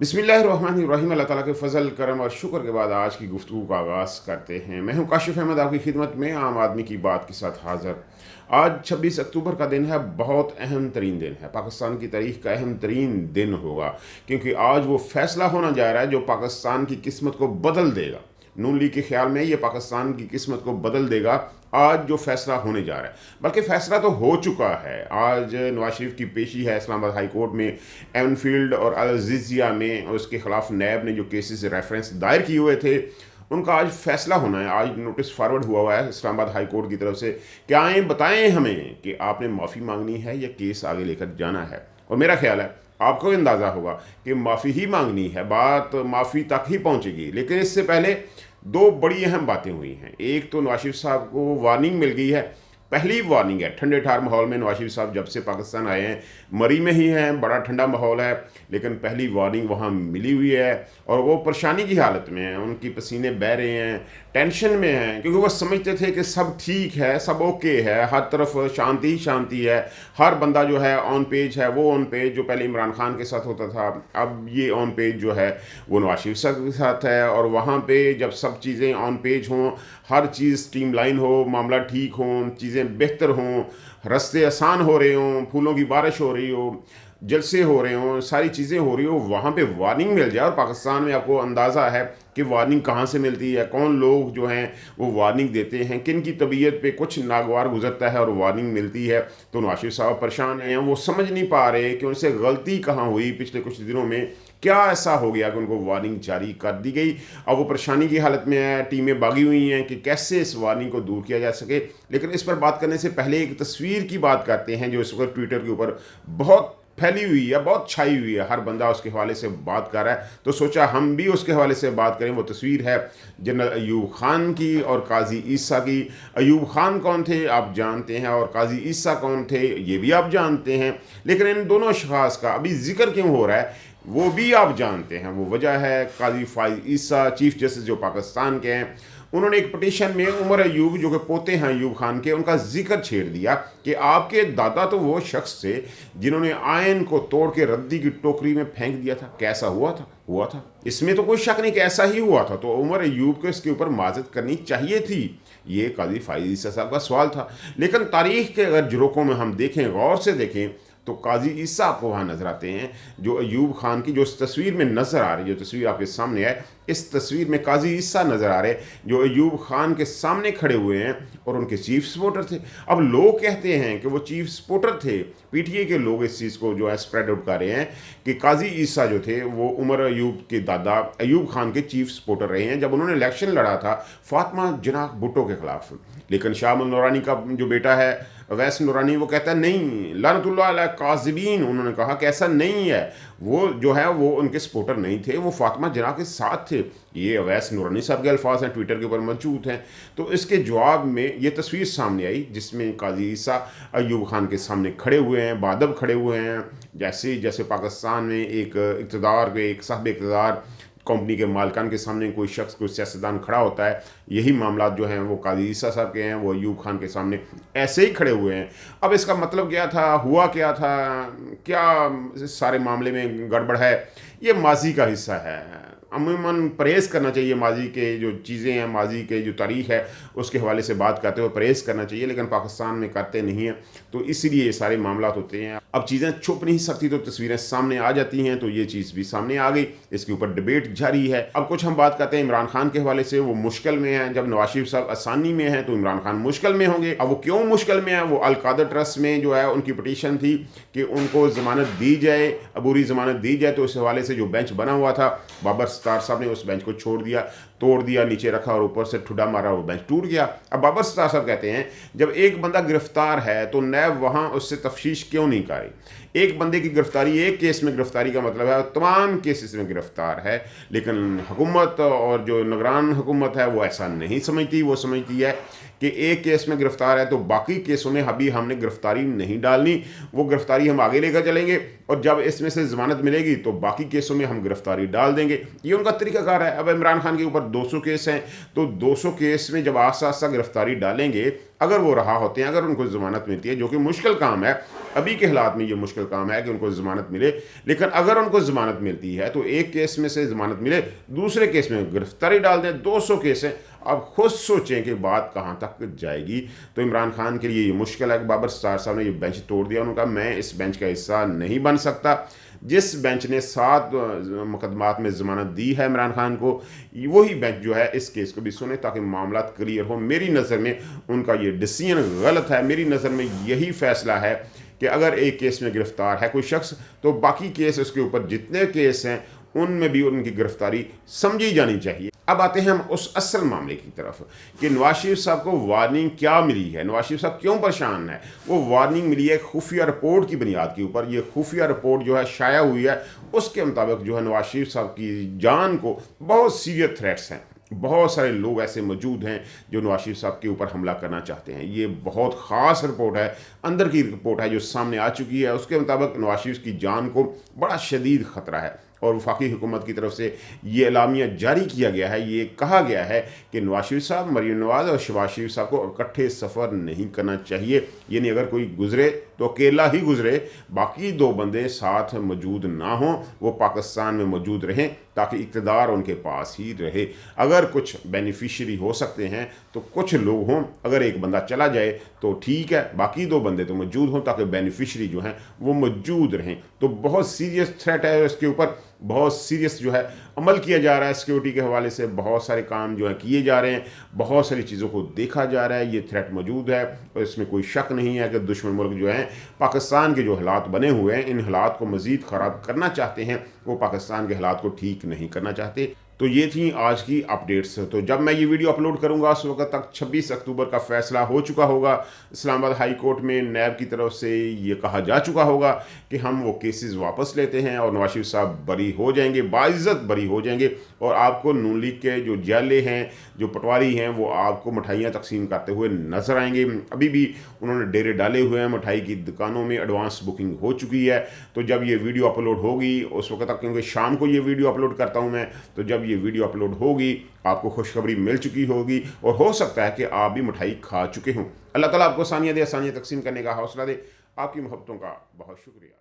बिस्मिल्लाहिर्रहमानिर्रहीम। अल्लाह ताला के फ़ज़ल, करम और शुक्र के बाद आज की गुफ्तगू का आगाज़ करते हैं। मैं हूं काशिफ़ अहमद, आपकी खिदमत में आम आदमी की बात के साथ हाज़िर। आज 26 अक्टूबर का दिन है, बहुत अहम तरीन दिन है। पाकिस्तान की तारीख़ का अहम तरीन दिन होगा, क्योंकि आज वो फ़ैसला होना जा रहा है जो पाकिस्तान की किस्मत को बदल देगा। नून लीग के ख्याल में ये पाकिस्तान की किस्मत को बदल देगा। आज जो फैसला होने जा रहा है, बल्कि फैसला तो हो चुका है। आज नवाज शरीफ की पेशी है इस्लामाबाद हाई कोर्ट में। एनफील्ड और अल अज़ीज़िया में उसके खिलाफ नैब ने जो केसेस रेफरेंस दायर किए हुए थे, उनका आज फैसला होना है। आज नोटिस फॉरवर्ड हुआ है इस्लामाबाद हाई कोर्ट की तरफ से कि आए बताएं हमें कि आपने माफ़ी मांगनी है या केस आगे लेकर जाना है। और मेरा ख्याल है आपको अंदाज़ा होगा कि माफ़ी ही मांगनी है, बात माफ़ी तक ही पहुंचेगी। लेकिन इससे पहले दो बड़ी अहम बातें हुई हैं। एक तो नवाज शरीफ साहब को वार्निंग मिल गई है, पहली वार्निंग है। ठंडे ठार माहौल में नवाज शरीफ साहब जब से पाकिस्तान आए हैं, मरी में ही हैं, बड़ा ठंडा माहौल है, लेकिन पहली वार्निंग वहाँ मिली हुई है। और वो परेशानी की हालत में हैं, उनकी पसीने बह रहे हैं, टेंशन में हैं, क्योंकि वो समझते थे कि सब ठीक है, सब ओके है, हर तरफ शांति ही शांति है, हर बंदा जो है ऑन पेज है। वो ऑन पेज जो पहले इमरान खान के साथ होता था, अब ये ऑन पेज जो है वो नवाज शरीफ साहब के साथ है। और वहाँ पे जब सब चीज़ें ऑन पेज हों, हर चीज़ स्ट्रीमलाइन हो, मामला ठीक हो, चीज़ें बेहतर हों, रास्ते आसान हो रहे हों, फूलों की बारिश हो रही हो, जलसे हो रहे हों, सारी चीज़ें हो रही हो, वहाँ पे वार्निंग मिल जाए। और पाकिस्तान में आपको अंदाज़ा है कि वार्निंग कहाँ से मिलती है, कौन लोग जो हैं वो वार्निंग देते हैं, किन की तबीयत पे कुछ नागवार गुजरता है और वार्निंग मिलती है। तो नवाज शरीफ साहब परेशान हैं, वो समझ नहीं पा रहे कि उनसे गलती कहाँ हुई। पिछले कुछ दिनों में क्या ऐसा हो गया कि उनको वार्निंग जारी कर दी गई। अब वो परेशानी की हालत में है, टीमें भागी हुई हैं कि कैसे इस वार्निंग को दूर किया जा सके। लेकिन इस पर बात करने से पहले एक तस्वीर की बात करते हैं जो इस वक्त ट्विटर के ऊपर बहुत फैली हुई है, बहुत छाई हुई है। हर बंदा उसके हवाले से बात कर रहा है, तो सोचा हम भी उसके हवाले से बात करें। वो तस्वीर है जनरल अयूब खान की और काजी ईसा की। अयूब खान कौन थे आप जानते हैं, और काजी ईसा कौन थे ये भी आप जानते हैं। लेकिन इन दोनों अशखास का अभी जिक्र क्यों हो रहा है वो भी आप जानते हैं। वो वजह है काजी फाइज ईसा, चीफ जस्टिस जो पाकिस्तान के हैं। उन्होंने एक पटिशन में उमर अयूब जो कि पोते हैं अयूब खान के, उनका जिक्र छेड़ दिया कि आपके दादा तो वो शख्स थे जिन्होंने आयन को तोड़ के रद्दी की टोकरी में फेंक दिया था। कैसा हुआ था, इसमें तो कोई शक नहीं कि ऐसा ही हुआ था। तो उमर अयूब को इसके ऊपर माजरत करनी चाहिए थी। ये काजी फाइज ईसा साहब का सवाल था। लेकिन तारीख के अगर झरोकों में हम देखें, गौर से देखें, तो काजी ईसा आपको वहाँ नज़र आते हैं। जो अयूब खान की जो इस तस्वीर में नज़र आ रही है, जो तस्वीर आपके सामने है, इस तस्वीर में काजी ईसा नज़र आ रहे हैं जो अयूब खान के सामने खड़े हुए हैं और उनके चीफ सपोर्टर थे। अब लोग कहते हैं कि वो चीफ सपोर्टर थे। पीटीए के लोग इस चीज़ को जो है स्प्रेड आउट कर रहे हैं कि काजी ईसा जो थे वो उमर अयूब के दादा अयूब खान के चीफ सपोर्टर रहे हैं जब उन्होंने इलेक्शन लड़ा था फातिमा जनाब भुट्टो के खिलाफ। लेकिन शाह नूरानी का जो बेटा है अवैस नूरानी, वो कहता है नहीं, लानतुल्लाह अलैह काज़िबीन। उन्होंने कहा कि ऐसा नहीं है, वो जो है वो उनके सपोर्टर नहीं थे, वो फातिमा जना के साथ थे। ये अवैस नूरानी साहब के अल्फाज हैं, ट्विटर के ऊपर मौजूद हैं। तो इसके जवाब में ये तस्वीर सामने आई जिसमें काजी ईसा अयूब खान के सामने खड़े हुए हैं, बादब खड़े हुए हैं। जैसे पाकिस्तान में एक इक़्तिदार के एक साहब इक़्तिदार कंपनी के मालिकान के सामने कोई शख्स, कोई सियासतदान खड़ा होता है, यही मामला जो हैं वो काजी ईसा साहब के हैं, वो अयूब खान के सामने ऐसे ही खड़े हुए हैं। अब इसका मतलब क्या था, हुआ क्या था, क्या सारे मामले में गड़बड़ है, ये माजी का हिस्सा है। अमूमन परहेज़ करना चाहिए, माजी के जो चीज़ें हैं, माजी के जो तारीख़ है उसके हवाले से बात करते हुए परहेज़ करना चाहिए। लेकिन पाकिस्तान में करते नहीं हैं, तो इसीलिए ये सारे मामला होते हैं। अब चीज़ें छुप नहीं सकती, तो तस्वीरें सामने आ जाती हैं। तो ये चीज़ भी सामने आ गई, इसके ऊपर डिबेट जारी है। अब कुछ हम बात करते हैं इमरान खान के हवाले से। वो मुश्किल में हैं, जब नवाज शरीफ साहब आसानी में हैं तो इमरान खान मुश्किल में होंगे। अब वो क्यों मुश्किल में है, वो अल कादर ट्रस्ट में जो है उनकी पटिशन थी कि उनको ज़मानत दी जाए, अबूरी ज़मानत दी जाए। तो इस हवाले से जो बेंच बना हुआ था, बाबर सत्तार साहब ने उस बेंच को छोड़ दिया, तोड़ दिया, नीचे रखा और ऊपर से ठुड्डा मारा, वो बेंच टूट गया। अब बाबर सत्तार साहब कहते हैं जब एक बंदा गिरफ्तार है तो नैब वहाँ उससे तफ्तीश क्यों नहीं कर रही। एक बंदे की गिरफ्तारी, एक केस में गिरफ्तारी का मतलब है तमाम केसेस में गिरफ्तार है। लेकिन हुकूमत और जो निगरान हुकूमत है वो ऐसा नहीं समझती। वो समझती है कि एक केस में गिरफ्तार है तो बाकी केसों में अभी हमने गिरफ्तारी नहीं डालनी, वो गिरफ्तारी हम आगे लेकर चलेंगे और जब इसमें से ज़मानत मिलेगी तो बाकी केसों में हम गिरफ्तारी डाल देंगे। ये उनका तरीकाकार है। अब इमरान खान के ऊपर 200 केस हैं, तो 200 केस में जब आस्ता आस्ता गिरफ्तारी डालेंगे, अगर वो रहा होते हैं, अगर उनको ज़मानत मिलती है, जो कि मुश्किल काम है, अभी के हालात में ये मुश्किल काम है कि उनको ज़मानत मिले, लेकिन अगर उनको ज़मानत मिलती है तो एक केस में से ज़मानत मिले, दूसरे केस में गिरफ्तारी डाल दें, 200 केस हैं। अब खुद सोचें कि बात कहाँ तक जाएगी। तो इमरान खान के लिए ये मुश्किल है कि बाबर सत्तार साहब ने ये बेंच तोड़ दिया। उन्होंने कहा मैं इस बेंच का हिस्सा नहीं बन सकता। जिस बेंच ने 7 मुकदमात में ज़मानत दी है इमरान खान को, वही बेंच जो है इस केस को भी सुने ताकि मामला क्लियर हो। मेरी नज़र में उनका ये डिसीजन गलत है। मेरी नज़र में यही फैसला है कि अगर एक केस में गिरफ्तार है कोई शख्स, तो बाकी केस उसके ऊपर जितने केस हैं उनमें भी उनकी गिरफ्तारी समझी जानी चाहिए। अब आते हैं हम उस असल मामले की तरफ कि नवाज शरीफ साहब को वार्निंग क्या मिली है, नवाज शरीफ साहब क्यों परेशान है। वो वार्निंग मिली है खुफिया रिपोर्ट की बुनियाद के ऊपर। ये खुफिया रिपोर्ट जो है शाया हुई है, उसके मुताबिक जो है नवाज शरीफ साहब की जान को बहुत सीरियस थ्रेट्स हैं। बहुत सारे लोग ऐसे मौजूद हैं जो नवाज शरीफ साहब के ऊपर हमला करना चाहते हैं। ये बहुत ख़ास रिपोर्ट है, अंदर की रिपोर्ट है जो सामने आ चुकी है। उसके मुताबिक नवाज शरीफ की जान को बड़ा शदीद ख़तरा है और वफाकी हुकूमत की तरफ से ये एलामिया जारी किया गया है। ये कहा गया है कि नवाज शरीफ साहब, मरीम नवाज और शहबाज शरीफ साहब को इकट्ठे सफ़र नहीं करना चाहिए। यानी अगर कोई गुजरे तो अकेला ही गुजरे, बाकी 2 बंदे साथ मौजूद ना हों, वो पाकिस्तान में मौजूद रहें ताकि इक़्तिदार उनके पास ही रहे। अगर कुछ बेनिफिशरी हो सकते हैं तो कुछ लोग हों, अगर एक बंदा चला जाए तो ठीक है, बाकी 2 बंदे तो मौजूद हों ताकि बेनिफिशरी जो हैं वो मौजूद रहें। तो बहुत सीरियस थ्रेट है, इसके ऊपर बहुत सीरियस जो है अमल किया जा रहा है। सिक्योरिटी के हवाले से बहुत सारे काम जो है किए जा रहे हैं, बहुत सारी चीज़ों को देखा जा रहा है। ये थ्रेट मौजूद है और इसमें कोई शक नहीं है कि दुश्मन मुल्क जो हैं पाकिस्तान के जो हालात बने हुए हैं, इन हालात को मज़ीद ख़राब करना चाहते हैं। वो पाकिस्तान के हालात को ठीक नहीं करना चाहते। तो ये थी आज की अपडेट्स। तो जब मैं ये वीडियो अपलोड करूंगा उस वक्त तक 26 अक्टूबर का फैसला हो चुका होगा। इस्लामाबाद हाई कोर्ट में नैब की तरफ से ये कहा जा चुका होगा कि हम वो केसेस वापस लेते हैं और नवाज शरीफ साहब बरी हो जाएंगे, बाइज़्ज़त बरी हो जाएंगे। और आपको नून लीग के जो जाले हैं, जो पटवारी हैं, वो आपको मिठाइयाँ तकसीम करते हुए नजर आएंगे। अभी भी उन्होंने डेरे डाले हुए हैं, मिठाई की दुकानों में एडवांस बुकिंग हो चुकी है। तो जब ये वीडियो अपलोड होगी उस वक्त तक, क्योंकि शाम को ये वीडियो अपलोड करता हूँ मैं, तो जब ये वीडियो अपलोड होगी आपको खुशखबरी मिल चुकी होगी और हो सकता है कि आप भी मिठाई खा चुके हों। अल्लाह ताला आपको आसानियाँ दे, आसानियाँ तकसीम करने का हौसला दे। आपकी मोहब्बतों का बहुत शुक्रिया।